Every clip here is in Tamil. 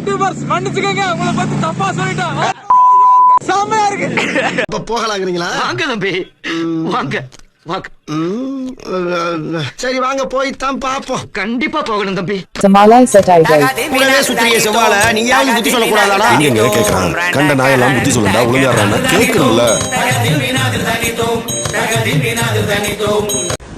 யூடியூபர்ஸ் மன்னிச்சுக்கங்க, உங்களை பத்தி தப்பா சொல்லிட்டேன். செமையா இருக்கு. இப்ப போகலாங்கிறீங்களா? வாங்க தம்பி, வாங்க வாங்க. சரி வாங்க, போய்தான் பாப்போம். கண்டிப்பா போகணும் தம்பி. உங்களே சுத்திரிய செவ்வாழ நீங்க யாரும் புத்தி சொல்லக்கூடாதாடா? நீங்க கேக்குறான் கண்ட நாயெல்லாம் புத்தி சொல்லண்டா ஒழுங்காடுறாங்க கேட்கணும்ல.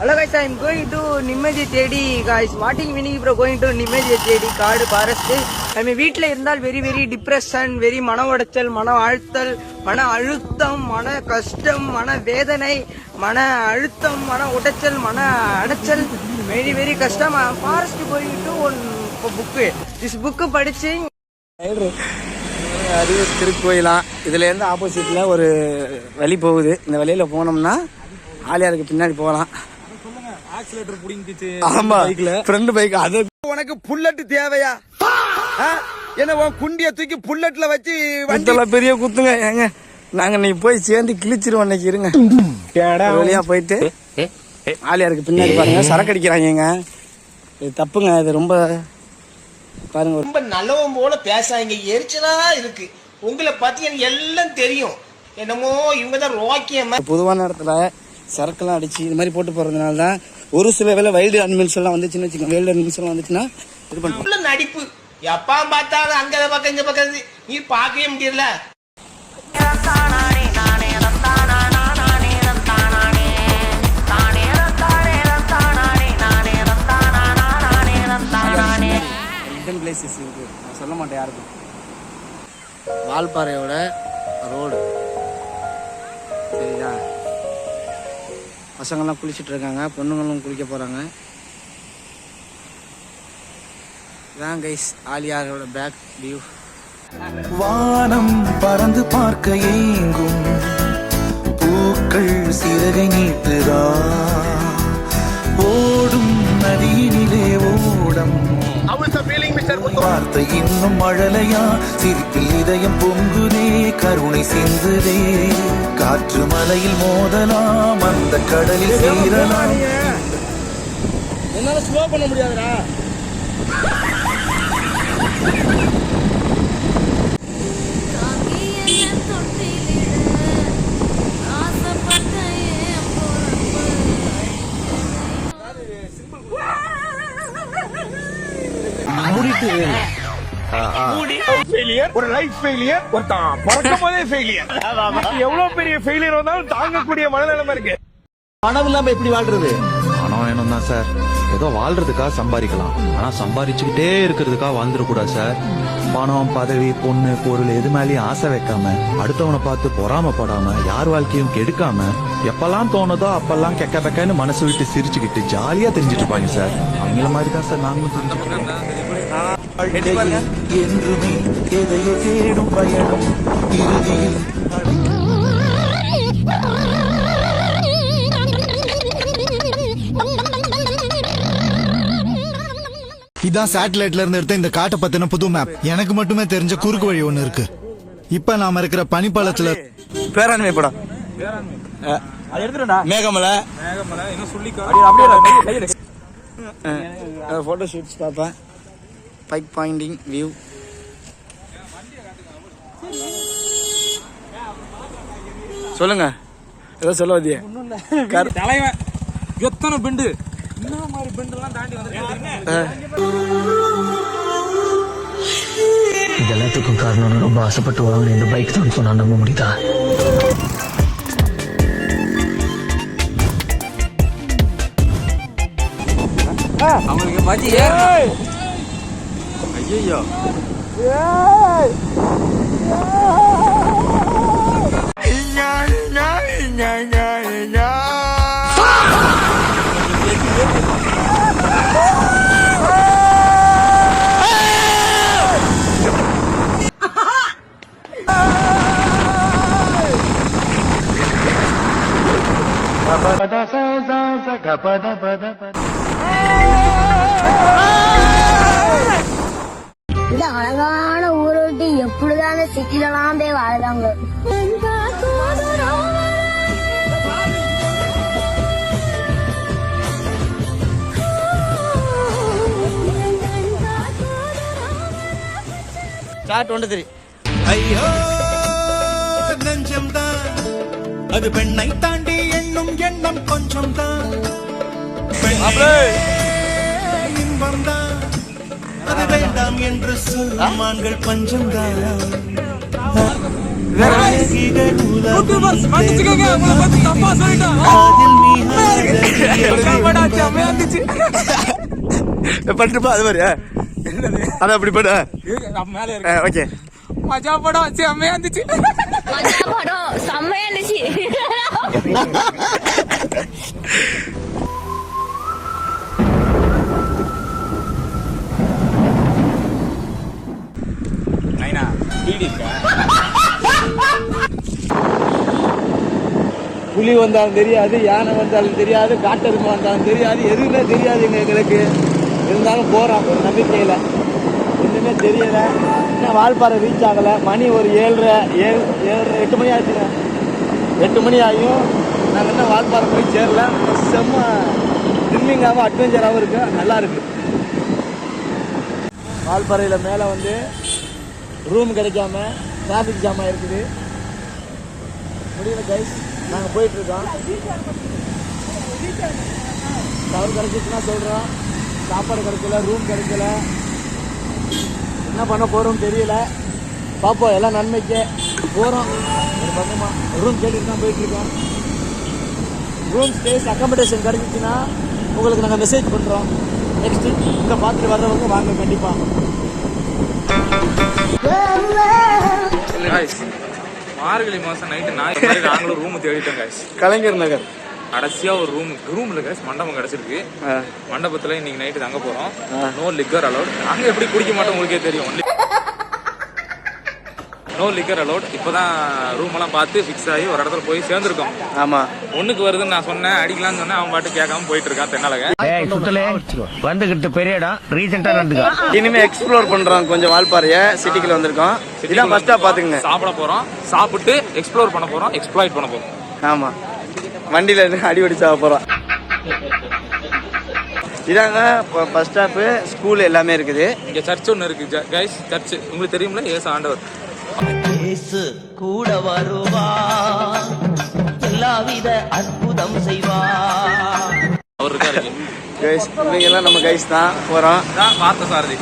Hello guys, I am going to நிம்மதி தேடி guys. Martin Winning bro going to நிம்மதி தேடி காடு ஃபாரஸ்ட். நம்ம வீட்ல இருந்தால் வெரி டிப்ரெஷன், வெரி மன உடைச்சல், மன ஆழ்த்தல், மன அழுத்தம், மன கஷ்டம், மன வேதனை, மன அழுத்தம், மன உடைச்சல், மன அடைச்சல், வெரி கஷ்டம். ஃபாரஸ்ட் போயிட்டு ஒரு புக்கு, திஸ் புக்கு படிச்சு அரியூர் திருக்கோயிலாம் இதுல இருந்து ஆப்போசிட்ல ஒரு வழி போகுது. இந்த வழியில போனோம்னா ஆலியாருக்கு பின்னாடி போகலாம். ஆமா, ஃப்ரெண்ட் பைக். அது உனக்கு புல்லட் தேவையா? என்ன உன் குண்டிய தூக்கி புல்லட்ல வச்சு வண்டில பெரிய குத்துங்க. ஏங்க நாங்க நீ போய் சேர்ந்து கிழிச்சிருவோம் அன்னைக்கு. இருங்க வழியா போயிட்டு ஆலியாருக்கு பின்னாடி பாருங்க, சரக்கு அடிக்கிறாங்க. இது தப்புங்க, இது ரொம்ப பாருங்க. ரொம்ப நல்லவன் போல பேசாங்க, எரிச்சலா இருக்கு. உங்களை பத்தி எனக்கு எல்லாம் தெரியும். என்னமோ இவங்கதான் ரோக்கியமா. பொதுவான இடத்துல சரக்கெல்லாம் அடிச்சு இது மாதிரி போட்டு போறதுனால தான் ஒரு சில வேலை வைல்டு அனிமல்ஸ் எல்லாம் வந்துச்சுன்னு வச்சுக்கோங்க. வைல்டு அனிமல்ஸ் எல்லாம் வந்துச்சுன்னா இது பண்ணுவோம். நடிப்பு எப்பா பார்த்தாலும் அங்க பக்கம் இங்க பக்கம் நீ பார்க்கவே முடியல. பிளேசஸ் இருக்கு, நான் சொல்ல மாட்டேன் யாருக்கும். வால்பாறையோட ரோடு சரிதா. பசங்கள்லாம் குளிச்சுட்டு இருக்காங்க, பொண்ணுங்களும் குளிக்க போறாங்க. இதான் கைஸ் ஆலியாரோட பேக் வியூ. வானம் பறந்து பார்க்க ஏங்கும் பூக்கள் சிறகை நீட்டுதா, ஓடும் நதியினிலே ஓடம் வார்த்தை இன்னும் மழலையா, சிரிப்பில் இதயம் பொங்குதே, கருணை சிந்துதே, காற்று மலையில் மோதலாம், அந்த கடலில் சேரலாம். என்னால ஸ்லோ பண்ண முடியாதுடா. ஒரு லைஃப் ஃபெயிலியர், ஒருத்தான் பிறக்கும் போதே ஃபெயிலியர். எவ்வளவு பெரிய ஃபெயிலியர் வந்தாலும் தாங்கக்கூடிய மனநிலைமை இருக்கு. பணம் இல்லாம எப்படி வாழ்றது? பணம் வேணும் தான் சார். ஏதோ வாழ்றதுக்காக சம்பாதிக்கலாம், ஆனா சம்பாதிச்சுக்கிட்டே இருக்கிறதுக்காக வாழ்ந்துடக்கூடாது சார். பணம், பதவி, பொண்ணு, பொருள் எது மேலேயும் ஆசை வைக்காம, அடுத்தவனை பார்த்து பொறாமப்படாம, யார் வாழ்க்கையும் கெடுக்காம, எப்பெல்லாம் தோணுதோ அப்பெல்லாம் கெக்க பெக்கன்னு மனசு விட்டு சிரிச்சுக்கிட்டு ஜாலியா தெரிஞ்சிட்டு இருப்பாங்க சார். அவங்கள மாதிரி தான் சார் நாங்களும் தெரிஞ்சுக்கிறோம். என்றுமே எதையோ தேடும் பயணம் இறுதியில் இதான் சேட்டலைட்ல இருந்து எடுத்த இந்த காட்டை பத்தின புது மேப். எனக்கு மட்டுமே தெரிஞ்ச குறுக்கு வழி ஒண்ணு இருக்கு. இப்ப நாம இருக்கிற பனிப்பாலத்துல பேராண்மை படம் மேகமலை போட்டோ ஷூட்ஸ் பார்ப்பேன். Bike pointing view. சொல்லுங்க, ஏதோ சொல்ல வந்தியே. தலைவன் எத்தனை பெண்டு, இந்த மாதிரி பெண்டெல்லாம் தாண்டி வந்து இதெல்லாத்துக்கும் காரணம் ரொம்ப ஆசைப்பட்டு வாங்கின இந்த பைக் தான் சொன்னா நம்ப முடியுதா? அவங்களுக்கு பாத்தி ஐயோ இந்த அழகான ஊரை விட்டு எப்படிதான் சிட்டிலலாம் போய் வாழ்றாங்க. ஸ்டார்ட் 23. ஐயோ நெஞ்சம்தான் அது பெண்ணை தாண்டி எண்ணும் எண்ணம் கொஞ்சம் தான் இன்பம் தான் அது வேண்டாம் என்று சொல்லும் ஆண்கள் பஞ்சம் தான் பட்டுப்பா அது மாதிரி அது அப்படி பண்ண ஓகே. மஜா படம் செம்மையா இருந்துச்சு. மஜா படம் செம்மையா இருந்துச்சு. புலி வந்தாலும் தெரியாது, யானை வந்தாலும் தெரியாது, காட்டெருமை வந்தாலும் தெரியாது, எதுவுமே தெரியாதுங்க எங்களுக்கு. இருந்தாலும் போறோம் ஒரு நம்பிக்கையில. ஒண்ணுமே தெரியல. இன்னும் வால்பாறை ரீச் ஆகலை. மணி ஒரு 8 மணி ஆச்சுங்க. 8 மணி ஆகியும் நாங்கள் இன்னும் வால்பாறை போய் சேரல. செம்ம த்ரில்லிங்காகவும் அட்வென்ச்சராகவும் இருக்கு, நல்லா இருக்கு. வால்பாறையில் மேலே வந்து ரூம் கிடைக்காம டிராஃபிக் ஜாம் ஆயிருக்குது. முடியல கைஸ், நாங்கள் போயிட்டுருக்கோம். டவர் கிடைச்சிச்சுன்னா சொல்கிறோம். சாப்பாடு கிடைக்கல, ரூம் கிடைக்கல, என்ன பண்ண போகிறோம் தெரியல. பார்ப்போம், எல்லாம் நன்மைக்கு போகிறோம். ஒரு பக்கமா ரூம் கேட்டுட்டு தான் போயிட்டுருக்கோம். ரூம் ஸ்டேஸ் அக்காமடேஷன் கிடைச்சிச்சுன்னா உங்களுக்கு நாங்கள் மெசேஜ் பண்ணுறோம். நெக்ஸ்ட்டு இந்த பார்த்துட்டு வர்றவங்க வாங்க கண்டிப்பாக. மார்கழி மாசம் நைட்டு நாங்களும் ரூம் தேடிட்டோம் guys. கலைஞர் நகர் கடைசியா ஒரு ரூம் இல்ல guys, மண்டபம் கிடைச்சிருக்கு. மண்டபத்துல இன்னைக்கு நைட்டு தங்க போறோம். No liquor allowed. அங்க எப்படி குடிக்க மாட்டோம் உங்களுக்கே தெரியும். No liquor allowed. இப்பதான் ரூம் எல்லாம் பார்த்து ஃபிக்ஸ் ஆகி ஒரு இடத்துல போய் சேர்ந்துருக்கோம். ஆமா, ஒண்ணுக்கு வருதுன்னு நான் சொன்னேன், அடிக்கலாம்னு சொன்னேன். அவன் பாட்டு கேட்காம போயிட்டு இருக்கான் தென்னாலக. வந்துகிட்டு பெரிய இடம் ரீசெண்டா நடந்துக்கா. இனிமே எக்ஸ்ப்ளோர் பண்றோம் கொஞ்சம் வால்பாறைய. சிட்டிக்குள்ள வந்திருக்கோம். இதான் ஃபர்ஸ்டா பாத்துங்க. சாப்பிட போறோம், சாப்பிட்டு எக்ஸ்ப்ளோர் பண்ண போறோம், எக்ஸ்ப்ளாய்ட் பண்ண போறோம். ஆமா, வண்டியில அடிபடி சாப்பிட போறோம். இதாங்க பஸ் ஸ்டாப்பு, ஸ்கூல் எல்லாமே இருக்குது. இங்க சர்ச் ஒண்ணு இருக்கு கைஸ். சர்ச் உங்களுக்கு தெரியும்ல, ஏசு ஆண்டவர். இயேசு கூட வருவா, எல்லாவித அற்புதம் செய்வா. அவர் இருக்காரு கைஸ். இவங்க எல்லாம் நம்ம கைஸ் தான். போறோம். பார்த்த சாரதி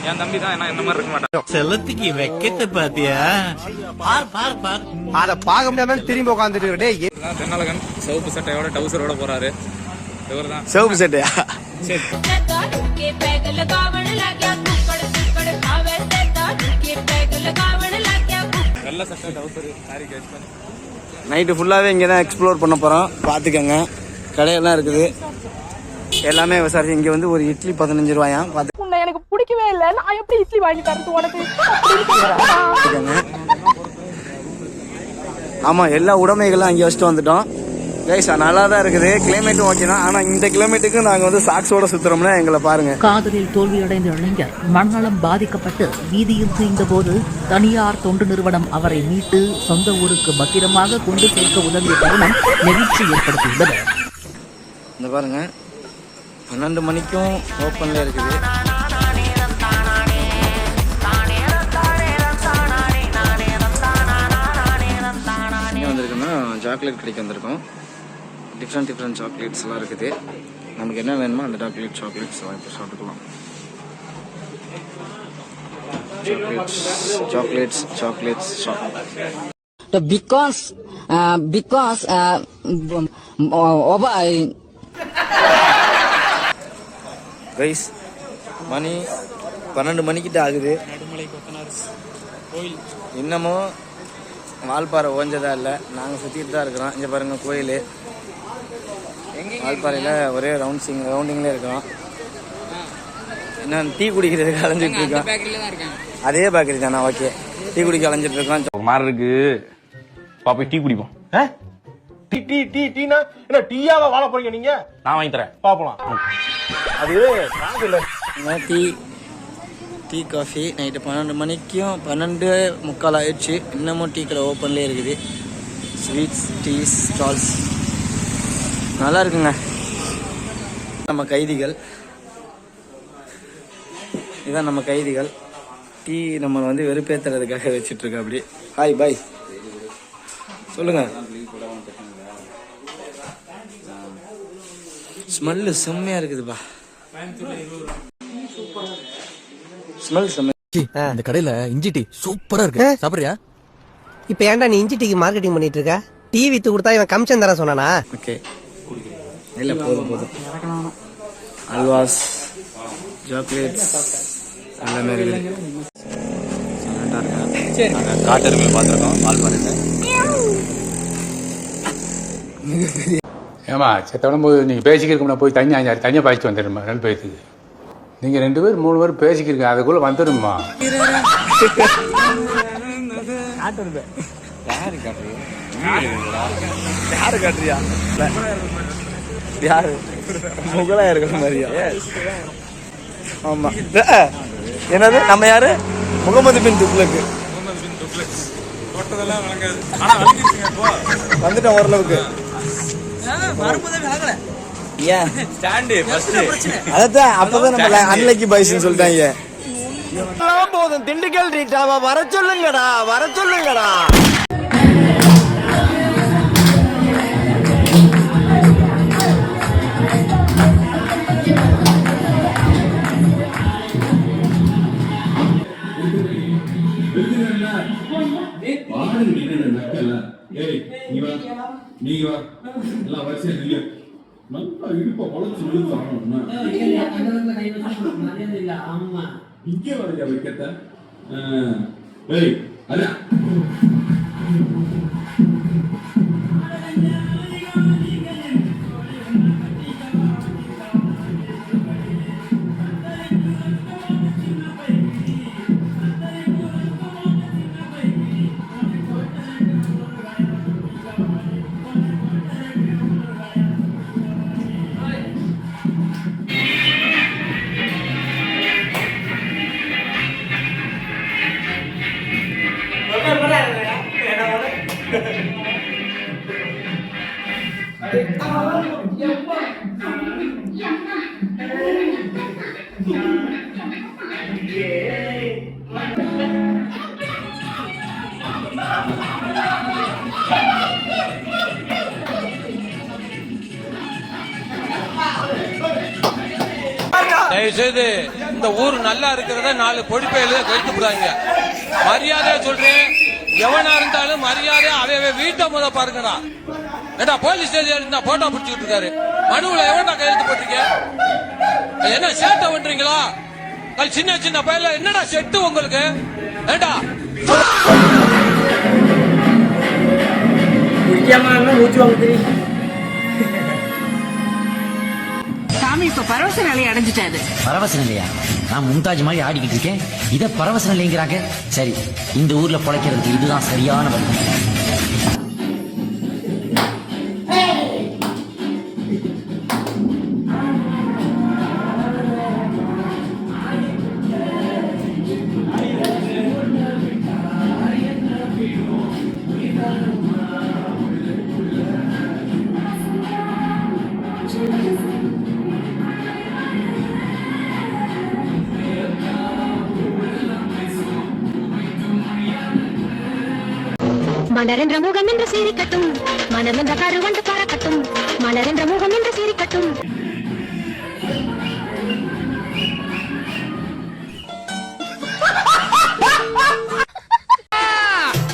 என் தம்பி தான். என்ன மாதிரி இருக்க மாட்டான். செல்லத்துக்கு வைக்கத்தை பாத்தியா? அத பாக்க முடியாம திரும்பி உட்காந்துட்டு தென்னாலகன் சிவப்பு சட்டையோட டவுசரோட போறாரு. இவர் தான் சிவப்பு சட்டையா? சரி. வெள்ள சட்டை டவுசர் சாரி கைஸ். நைட்டு ஃபுல்லாவே இங்க தான் எக்ஸ்ப்ளோர் பண்ண போறோம். பாத்துக்கங்க, கடையெல்லாம் இருக்குது. எல்லாமே விசாரிச்சு. இங்க வந்து ஒரு இட்லி 15 ரூபாயா. உன்னை எனக்கு பிடிக்கவே இல்லை, நான் எப்படி இட்லி வாங்கி தரது உனக்கு? ஆமா, எல்லா உடைமைகளும் அங்கே வச்சுட்டு வந்துட்டோம் கைஸ். நல்லா தான் இருக்குது. கிளைமேட்டும் ஓகே தான். ஆனா இந்த கிளைமேட்டுக்கு நாங்க வந்து சாக்ஸோட சுத்துறோம்னா எங்களை பாருங்க. காதலில் தோல்வியடைந்த இளைஞர் மனநலம் பாதிக்கப்பட்டு வீதியில் தீர்ந்த போது தனியார் தொண்டு நிறுவனம் அவரை மீட்டு சொந்த ஊருக்கு பத்திரமாக கொண்டு சேர்க்க உதவிய தருணம் நெகிழ்ச்சி ஏற்படுத்தியுள்ளது. இந்த பாருங்க, 12 மணிக்கும் ஓப்பன்ல இருக்குது. இங்கே வந்திருக்குன்னா சாக்லேட் கடைக்கு வந்திருக்கோம். டிஃப்ரெண்ட் சாக்லேட்ஸ் எல்லாம் இருக்குது. நமக்கு என்ன வேணுமோ அந்த சாக்லேட்ஸ் எல்லாம் இப்போ சாப்பிட்டுக்கலாம். சாக்லேட்ஸ் Because கைஸ், மணி 12 மணிக்கிட்ட ஆகுது. இன்னமும் வால்பாறை ஓஞ்சதா இல்லை. நாங்கள் சுற்றிட்டு தான் இருக்கிறோம். இங்கே பாருங்க கோயில். வால்பாறையில் ஒரே ரவுண்டிங்ல இருக்கிறோம். இன்னும் டீ குடிக்கிறதுக்கு அலைஞ்சிட்டு இருக்கோம். அதே பேக்கரி தானா? ஓகே, டீ குடிக்க அலைஞ்சிட்டு இருக்கோம். ஒரு மாதிரி இருக்கு. பாப்பா டீ குடிப்போம். டீனா என்ன டீயாவா வாழ போறீங்க நீங்க? நான் வாங்கி தரேன், பாப்பலாம். அது டீ காஃபி நைட்டு 12 மணிக்கும் 12:45 ஆயிடுச்சு. இன்னமும் டீ கடை ஓப்பன்லேயே இருக்குது. ஸ்வீட்ஸ், டீஸ் ஸ்டால்ஸ் நல்லா இருக்குங்க. நம்ம கைதிகள், இதுதான் நம்ம கைதிகள். டீ நம்ம வந்து வெறுப்பேத்துறதுக்காக வச்சிட்டு இருக்கா அப்படி. ஹாய் பாய் சொல்லுங்க. ஸ்மெல்லு செம்மையா இருக்குதுப்பா. ஸ்மெல் செம்ம. இந்த கடையில இஞ்சி டீ சூப்பரா இருக்கு, சாப்பிடுறியா? இப்ப ஏன்டா நீ இஞ்சி டீக்கு மார்க்கெட்டிங் பண்ணிட்டு இருக்க? டீ வித்து கொடுத்தா இவன் கமிஷன் தர சொன்னானா? ஓகே இல்ல போதும். அல்வாஸ், சாக்லேட்ஸ் எல்லாமே இருக்குது. காட்டெருமையை பார்த்துருக்கோம், பால் பாருங்க. ஏமா செத்தவனும் போது நீங்கள் பேசிக்கிறோம்னா போய் தனியாக பாய்ச்சி வந்துடுமா 2 பேருக்கு. நீங்கள் 2 பேர் 3 பேர் பேசிக்கிறீங்க, அதுக்குள்ளே வந்துடுமா? யாரு காட்டுறியா? யாரு முகலா இருக்கிற மாதிரியா? ஆமா. என்னது நம்ம யாரு? முகமது பின் துக்ளக். வந்துட்டோம் ஓரளவுக்கு. அதான் அப்பதான் நம்ம அன்லக்கி பாய்ஸ்னு சொல்லிட்டாங்க. போதும் திண்டுக்கல் ரீட்டாவா வர சொல்லுங்கடா. தயவுசெய்து இந்த ஊர் நல்லா இருக்கிறத 4 பொடிப்பையில கழித்து போடாங்க. மரியாதையா சொல்றேன், எவனா இருந்தாலும் மரியாதை அவைய வீட்டை முத பாருங்கடா. ஏடா போலீஸ் ஸ்டேஷன் இருந்தா போட்டோ பிடிச்சிட்டு இருக்காரு, மனுவுல எவன்டா கையெழுத்து போட்டிருக்க? என்ன சேட்டை பண்றீங்களா? சின்ன பையல என்னடா செட்டு உங்களுக்கு? ஏண்டா சாமி இப்ப பரவச நிலை அடைஞ்சிட்டாரு. பரவச நிலையா? நான் மும்தாஜ் மாதிரி ஆடிக்கிட்டு இருக்கேன், இத பரவச நிலைங்கிறாங்க. சரி, இந்த ஊர்ல பொழைக்கிறதுக்கு இதுதான் சரியான வழி. மலரென்ற முகம் என்று சீரிக்கட்டும், மலரென்ற கருவண்டு பறக்கட்டும், மலரென்ற முகம் என்று சீரிக்கட்டும்.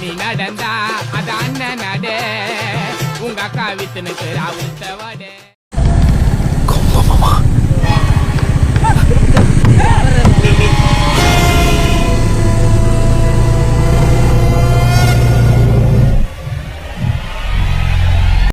நீ நடந்தா அது அண்ணன் நட, உங்க அக்கா வித்துனுக்கு ராவுத்த வட.